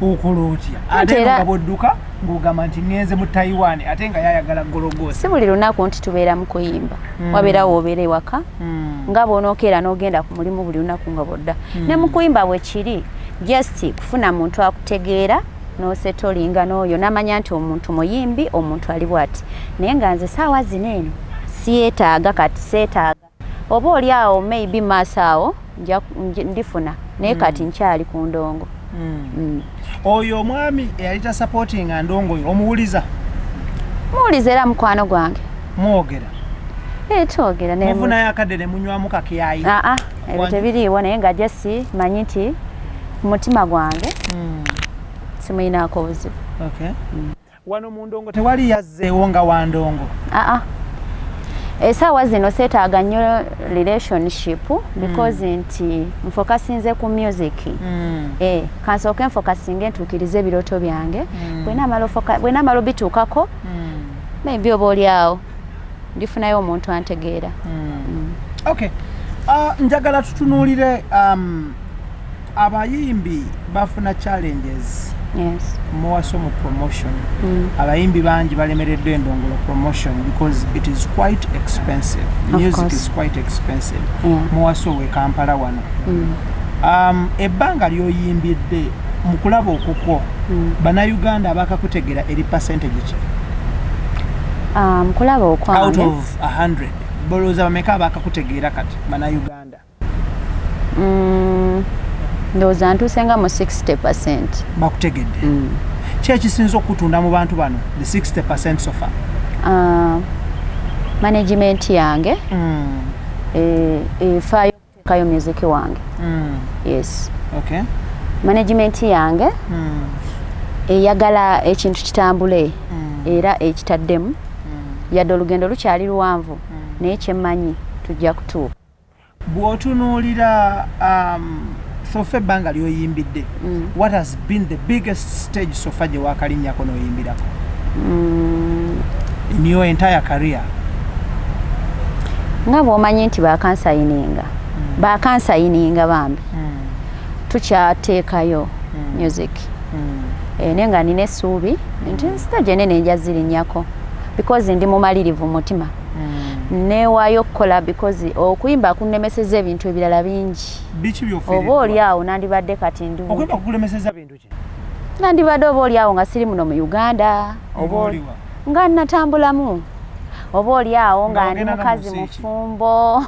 S1: okola otya ate nga bwodduka ng'ogamba nti ngenze mu Taiwan ate nga yayagala gologosa?
S2: Si buli lunaku nti tubeera mu kuyimba wabeerawo obeera ewaka nga bw'onookeera n'ogenda ku mulimu buli lunaku nga bwodda ne mu kuyimba bwe kiri just kufuna muntu akutegeera n'osetolinga n'oyo n'amanya nti omuntu muyimbi omuntu ali bw'ati naye nga nze saawa zino eno siyeetaaga kati seetaaga oba oli awo maybe maaso awo ndifuna naye kati nkyali ku ndongo.
S1: Oyo omwami eyali tasupportinga ndongo oyo omuwuliza?
S2: Muwuliza era mukwano gwange.
S1: Mwogera?
S2: Twogera naye
S1: muvunayo akadde ne munywamu kakiyayi?
S2: Ebyo tebiriiwo naye nga jesi manyi nti ku mutima gwange simuyinaako obuzibu.
S1: Wano mu ndongo tewali yazzeewo nga wa ndongo?
S2: Essaawa zino seetaaga nnyo relationship because nti nfokasinze ku music. Kansooke nfokasinge ntuukirize ebirooto byange bwe naamala obituukako maybe oba oli awo ndifunayo omuntu antegeera.
S1: Njagala tutunuulire abayimbi bafuna challenges muwaso mu promotion. Abayimbi bangi balemereddwa endongolo promotion because it is quite expensive. Music is quite expensive. Muwaso we Kampala wano. Ebbanga ly'oyimbidde mukulaba okukwo bannayuganda abakakutegera eri percentage ki
S2: mukulaba okwange
S1: out of 100 bolooza bameka abakakutegeera kati bannayuganda
S2: ndowooza ntuusenga mu 60%
S1: bakutegedde ki ekisinza okutunda mu bantu bano the 60% so far
S2: management yange efaayo okuteekayo music wange yes
S1: okay
S2: management yange eyagala ekintu kitambule era ekitaddemu yadde olugendo lukyali luwanvu naye kyemmanyi tujja kutuuka
S1: bw'otunuulira sofa ebbanga lyoyimbidde what has been the biggest stage sofa gye waakalinnyako n'oyimbirako in your entire career
S2: nga bw'omanyi nti bakansayininga bambi tukyateekayo music naye nga nina essuubi nti stage enene nja zirinnyako because ndi mumalirivu mutima neewaayo okukola because okuyimba kunnemeseza ebintu ebirala bingi oba oli awo nandibadde kati nandibadde oba oli awo nga siri muno mu Uganda nga natambulamu oba oli awo nga ndi mukazi mufumbo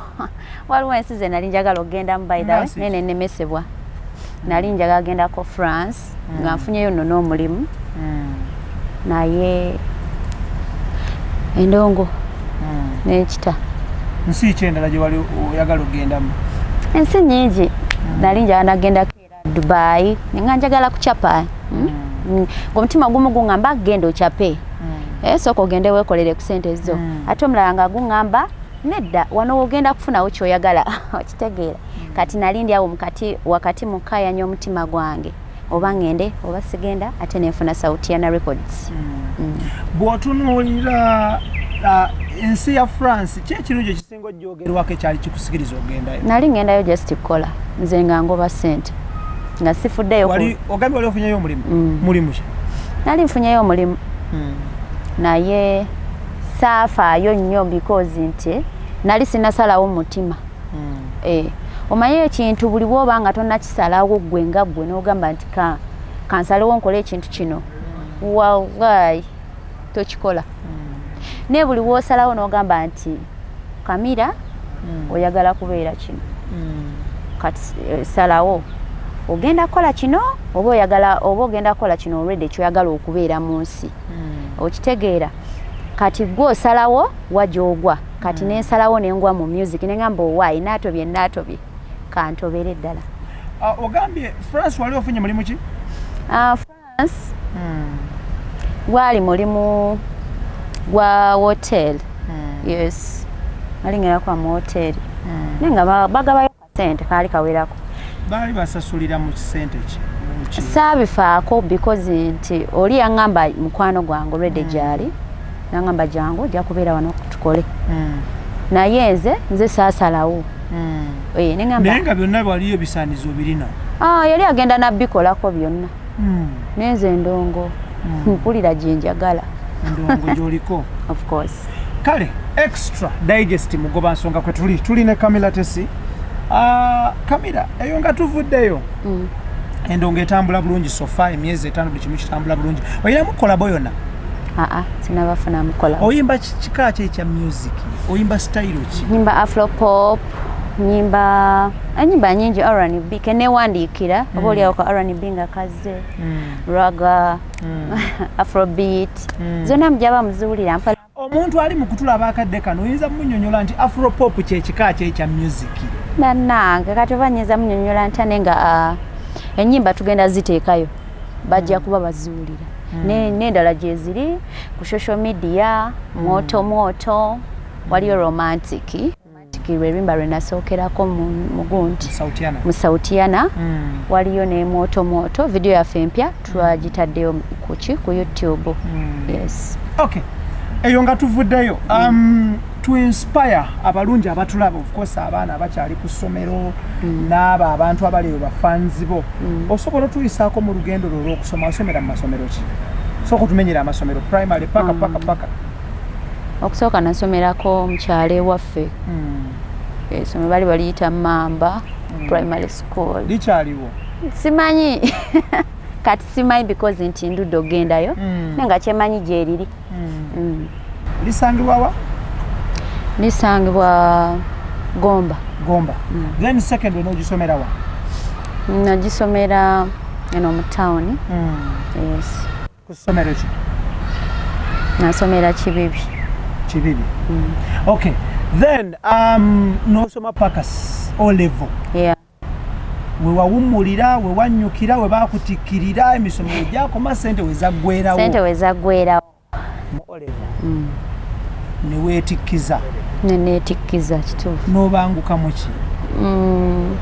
S2: waliwo ensi ze nali njagala okugendamu by the way naye nennemesebwa nali njagala gendako France nga nfunyeyo nno n'omulimu naye endongo n'ekita
S1: nsi ki endala gye wali oyagala okugendamu
S2: ensi nnyingi nali njagala nagendako era Dubai nga njagala kucapa ng'omutima gumu guŋŋamba genda ocape sooka ogende weekolere ku ssente zo ate omulala nga guŋŋamba nedda wano ogenda kufunawo kyoyagala okitegeera kati nalindi awo wakati mukayanya omutima gwange oba ngende oba sigenda ate nenfuna Sautiana Records
S1: bw'otunuulira ensi ya France ki ekirungi ekisinga ojjogerwako ekyali kikusikiriza ogendayo
S2: nali ngendayo just kukola nze nga ngoba ssente nga sifuddeyo
S1: ogambye wali ofunyeyo omulimu mulimu ki
S2: nali nfunyeyo omulimu naye saafaayo nnyo because nti nali sinasalawo mutima omanyi ekintu buli bwoba nga tonnakisalawo ggwe nga ggwe n'ogamba nti kansalewo nkole ekintu kino wawaayi tokikola naye buli bw'osalawo n'ogamba nti Camila oyagala kubeera kino kati salawo ogenda kukola kino oba ogenda kukola kino already kyoyagala okubeera mu nsi okitegeera kati gwe osalawo wajogwa kati nensalawo nengwa mu music nengamba owaayi naatobye kantobere ddala
S1: ogambye France wali ofunye mulimu ki
S2: France gwali mulimu gwa hotel yes alingerako mu hotel nenga bagabayo kasente kaali kawerako
S1: baali basasulira mu kisente ki
S2: saabifaako because nti oli yaŋŋamba mukwano gwange olwedde gyali naŋŋamba jangu ojja kubeera wano tukole naye nze saasalawo
S1: naye nga byonna waliyo ebisaanizo birina
S2: yali agenda nabbikolako byonna naye nze ndongo mpulira gye njagala
S1: ndongo gy'oliko
S2: of course
S1: kale extra digest mugoba nsonga kwe tuli ne Camila Tesie Camila eyo nga tuvuddeyo endongo etambula bulungi sofa emyezi 5 buli kimu kitambula bulungi oyinamu kolabo yonna
S2: sinabafuna mukola
S1: oyimba kika ki ekya music oyimba style ki
S2: nyimba afropop nyimba nyingi R&B kenewandiikira oba oliawo ka R&B nga kaze raga afrobeat zonna mujaba muziwulira
S1: omuntu ali mu kutulaba akadde kano oyinza munnyonnyola nti afropop kyekika ki ekya music
S2: nannange kati oba nyinza munnyonnyola nti ane nga ennyimba tugenda ziteekayo bajja kuba baziwulira n'endala gye ziri ku social media mwoto waliyo romantic lwebimba lwe nasookerako mu Sautiana waliyo ne mwoto video yaffe empya twagitaddeyo ku YouTube yes
S1: okay eyo nga tuvuddeyo to inspire abalungi abatulaba of course abaana abakyali ku ssomero n'abo abantu abaleyo bafanzi bo osobola otuyisaako mu lugendo lwo olw'okusoma osomera mu masomero ki sooka otumenyera amasomero primary paka
S2: okusooka nasomerako mukyalo ewaffe esomero bali baliyita Mamba primary school
S1: likyaliwo
S2: simanyi kati simanyi because nti ndudde ogendayo nenga kyemanyi gyeriri.
S1: Lisangibwa wa?
S2: Lisangibwa Gomba.
S1: Then second one ogisomera wa?
S2: Nagisomera eno mu town. Yes.
S1: Ku ssomero ki?
S2: Nasomera Kibibi.
S1: Okay. Then nosoma paka O level.
S2: Yeah.
S1: We wawumulira, we wanyukira, we bakutikirira emisomo gyakoma sente wezaggwerawo. Mu O level. Ne weetikkiza.
S2: Neneetikkiza kituufu.
S1: N'obanguka mu ki?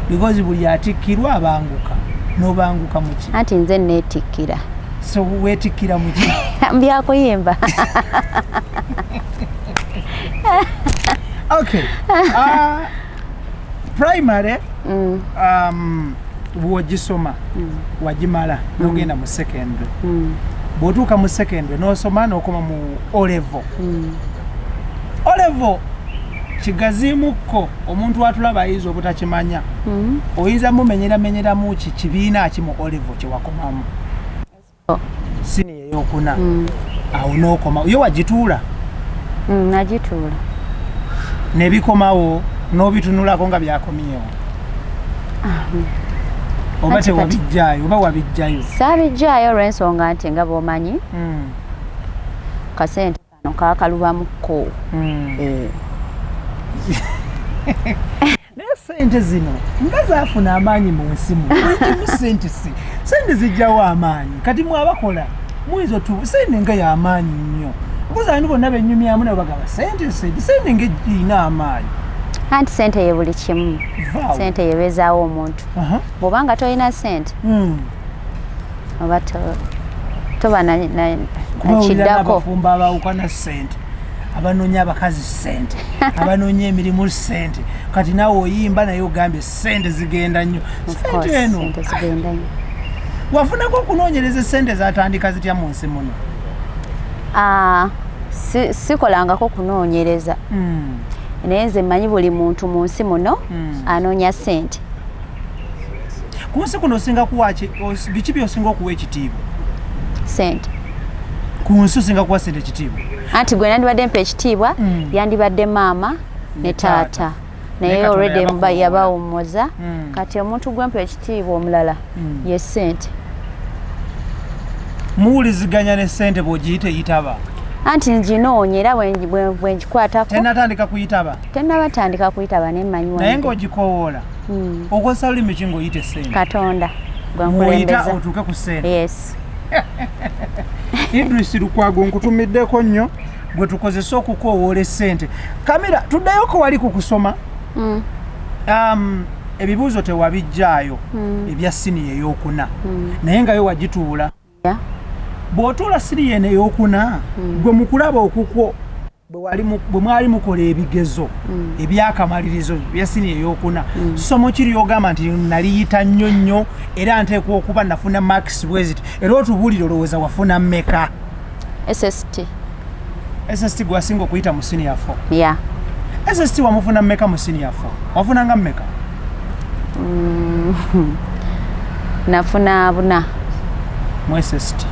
S1: Because buli atikkirwa abanguka. N'obanguka mu ki?
S2: Anti nze neetikkira.
S1: So weetikkira mu ki?
S2: Byakuyimba.
S1: Okay. Primary bw'ogisoma wagimala n'ogenda mu secondary. Bw'otuuka mu secondary n'osoma n'okoma mu O level. O level kigaziimukko omuntu atulaba ayinza obutakimanya. Oyinza mumenyeramu ki kibiina ki mu O level kye wakomamu. Siniya ey'okuna. Awo n'okoma. Yo wagituula?
S2: Nagituula.
S1: Nebikomawo n'obitunulako nga byakomyewo. Oba tewabijjaayo oba wabijjayo?
S2: Saabijjaayo olw'ensonga nti nga bw'omanyi kasente kano kaakalubamuko.
S1: Naye sente zino nga zaafuna amaanyi mu nsi muno. Sente zijjawo amaanyi kati mwabakola muyinza sente nga y'amaanyi nnyo. Kuzani bonna benyumyamu nabo bagaba sente nga ejjina amaanyi.
S2: Anti sente ye buli kimu. Sente yebezaawo omuntu. Bw'obanga tolina sente oba toba nakiddako.
S1: Abafumba abawukana sente, abanoonya abakazi sente, abanoonya emirimu sente. Kati naawe oyimba naye ogambye sente zigenda nnyo. Sente eno wafunako okunoonyereza sente zatandika zitya mu nsi muno?
S2: Sikolangako kunoonyereza. Naye nze mmanyi buli muntu mu nsi muno anoonya sente.
S1: Ku nsi kuno osinga kuwaki biki by'osinga okuwa ekitiibwa?
S2: Sente.
S1: Ku nsi osinga kuwa sente ekitiibwa?
S2: Anti gwe nandibadde mpa ekitiibwa yandibadde maama ne taata. Naye already yabawummuza. Kati omuntu gwe mpa ekitiibwa omulala ye sente.
S1: Muwuliziganya ne sente bw'ogiyita eyitaba?
S2: Anti nginoonye era bwe ngikwatako.
S1: Tennatandika kuyitaba?
S2: Tennabatandika kuyitaba naye mmanyi.
S1: Naye ng'ogikoowoola? Okozesa lulimi ki ng'oyite sente?
S2: Katonda gwankulembeza.
S1: Mw'oyita otuuke ku sente?
S2: Yes.
S1: Idris Lukwago nkutumiddeko nnyo gwe tukozesa okukoowoola essente. Camila, tuddayoko wali ku kusoma? Ebibuuzo tewabijjaayo ebya siniya ey'okuna. Naye nga yo wagituula. Bw'otuula siniya eno ey'okuna gwe mu kulaba okukwo bwe mwali mukola ebigezo ebyakamalirizo bya siniya ey'okuna, somo kiri ogamba nti naliyita nnyo era nteekwa okuba nafuna marks bweziti, era otubuulire olowooza wafuna mmeka? SST gwe wasinga okuyita mu siniya 4? SST wamufuna mmeka mu siniya 4? Wafunanga mmeka?
S2: Nafuna 4.
S1: Mu SST.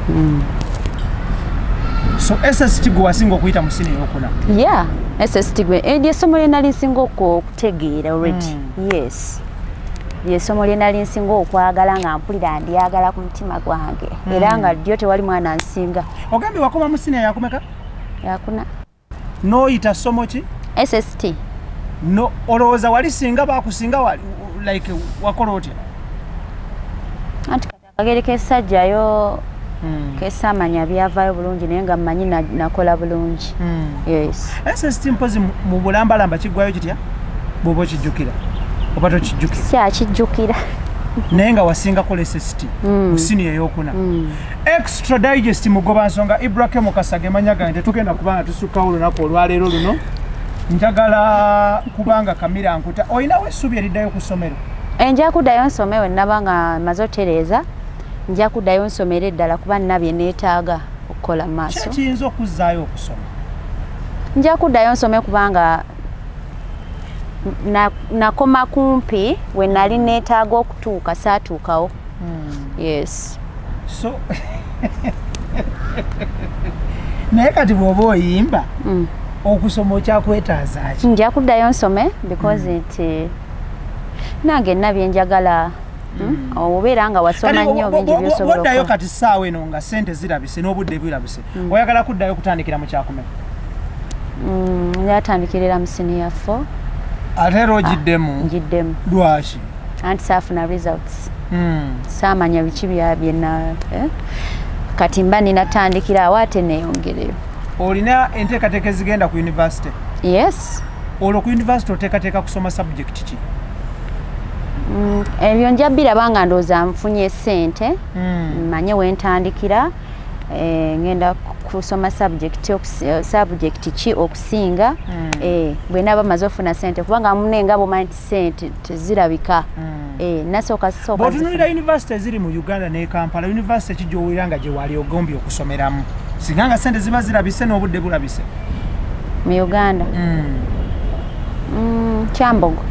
S1: So SST gwe wasinga okuyita mu siniya ey'okuna?
S2: SST gwe essomo lye nali nsinga okutegeera already. Yes. Essomo lye nali nsinga okwagala nga mpulira ndyagala ku mutima gwange era nga ddyo tewali mwana nsinga.
S1: Ogambye wakoma mu siniya yakumeka?
S2: Yakuna.
S1: N'oyita ssomo ki?
S2: SST.
S1: No, olowooza wali singa bakusinga wali like wakola otya?
S2: Anti akagere k'essajjayo kesamanya byavaayo bulungi naye nga mmanyi nakola bulungi. Yes.
S1: SST mpozi mu bulambalamba kiggwayo kitya? Bw'oba okijjukira oba tokijjukira? Kyakijjukira. Naye nga wasinga kola SST mu siniya ey'okuna. Extra digest mugoba nsonga Ibrahim Kasage manya gange tugenda kubanga tusukkawo olunaku olwaleero luno. Njagala kubanga Camila nkuta oyinawo essuubi eriddayo ku ssomero?
S2: Nja kuddayo nsome we nnaba nga maze otereeza. Nja kuddayo nsomere eddala kuba nina bye neetaaga okukola mu maaso.
S1: Kiyinza okuzzaayo okusoma?
S2: Nja kuddayo nsome kubanga nakoma kumpi we nali neetaaga okutuuka saatuukawo. Yes.
S1: so naye kati bw'oba oyimba okusoma okyakwetaaza ki?
S2: Nja kuddayo nsome because nti nange nna byenjagala obeera nga wasoma nnyo bingi byosobola
S1: oddayo kati ssaawa eno nga ssente zirabise n'obudde birabise oyagala kuddayo kutandikira mu kyakume?
S2: Njatandikirira mu senior 4.
S1: Ate era ogiddemu?
S2: Ngiddemu.
S1: Lwaki?
S2: Anti saafuna results. Saamanya biki byenna kati mba ninatandikira awo ate neeyongereyo.
S1: Olina enteekateeka ezigenda ku university?
S2: Yes.
S1: Olwo ku university oteekateeka kusoma subject ki?
S2: Ebyo nja biraba nga ndowooza nfunye ssente manye wentandikira ngenda kusoma subject ki okusinga bwe naaba maze ofuna ssente kubanga munenga bomanyi nti ssente tezirabika nasooka
S1: bw'otunuulira university eziri mu Uganda ne Kampala university ki gy'owulira nga gye wali ogombye okusomeramu singa nga ssente ziba zirabise n'obudde bulabise
S2: mu Uganda? Kyambogo.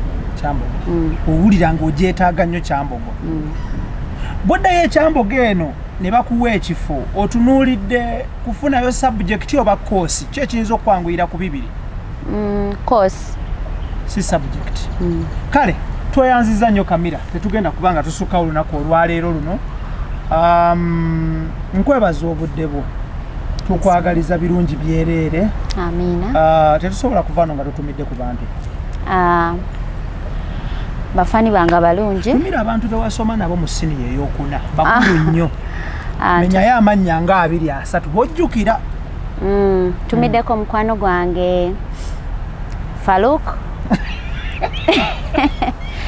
S2: Owulira ng'ogyetaaga nnyo Kyambogo. Bw'oddayo ekyambogo eno ne bakuwa ekifo otunuulidde kufunayo subject oba course ki ekiyinza okwanguyira ku bibiri? Course.
S1: Si subject. Kale tweyanziza nnyo Camila, tetugenda kubanga tusukka olunaku olwaleero luno. Nkwebaza obudde bwo, tukwagaliza birungi byereere.
S2: Amiina.
S1: Tetusobola kuvaano nga tutumidde ku bantu.
S2: Bafani banga balungi.
S1: Tumira abantu bewasoma nabo mu siniya ey'okuna bakulu nnyo. Menyayo amannya nga 2-3 bojjukira.
S2: Tumiddeko mukwano gwange Faluk.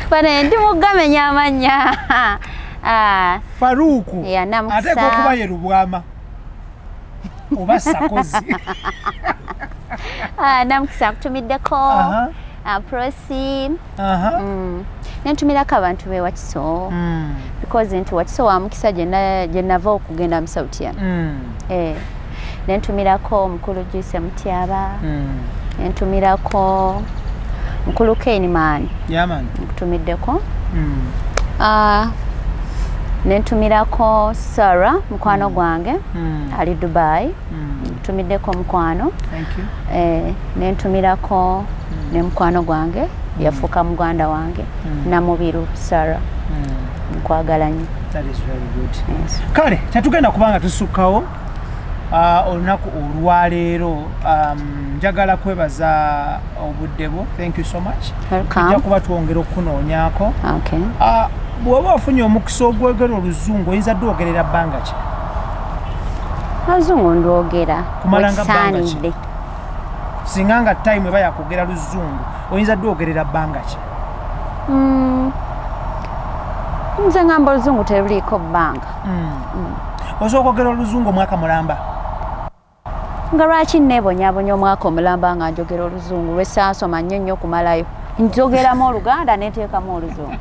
S2: Bane ndi mugamenya amannya.
S1: Faruku.
S2: Namukisa.
S1: Ate kuba ye Lubwama. Oba Sakozi.
S2: Namukisa kutumiddeko. Prosi. Nentumirako abantu be Wakiso. Because nti Wakiso wa mukisa gye nava okugenda mu Sautian. Nentumirako mukulu Juice Mutyaba. Nentumirako mukulu Kane man.
S1: Yeah man.
S2: Nkutumiddeko. Nentumirako Sarah mukwano gwange ali Dubai. Ntumiddeko mukwano.
S1: Thank you.
S2: Nentumirako ne mukwano gwange yafuuka muganda wange Namubiru Sarah. Nkwagala nnyo.
S1: That is very good. Yes. Kale tetugenda kubanga tusukkawo olunaku olwaleero. Njagala kwebaza obudde bwo. Thank you so much. Tujja kuba twongera okunoonyaako.
S2: Okay.
S1: Bw'oba ofunye omukisa ogwogera oluzungu oyinza ddi ogerera bbanga ki?
S2: Oluzungu ndwogera
S1: kumalanga bbanga ki? Singa nga time eba yakugera luzungu oyinza ddi ogerera bbanga ki? Nze ngamba oluzungu teruliiko bbanga. Osobola okwogera oluzungu omwaka mulamba? Nga lwaki neebonyabonya omwaka omulamba nga njogera oluzungu lwesaasoma nnyo kumalayo njogeramu Oluganda neteekamu oluzungu.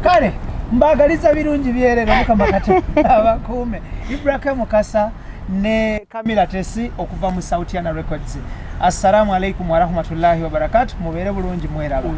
S1: Kale mbagaliza birungi byereere Mukama Katonda abakuume. Ibrahim Mukasa ne Camila Tesie okuva mu Sautiana Records. Assalamu alaikum wa rahmatullahi wa barakatuh. Mubeere bulungi mweraba.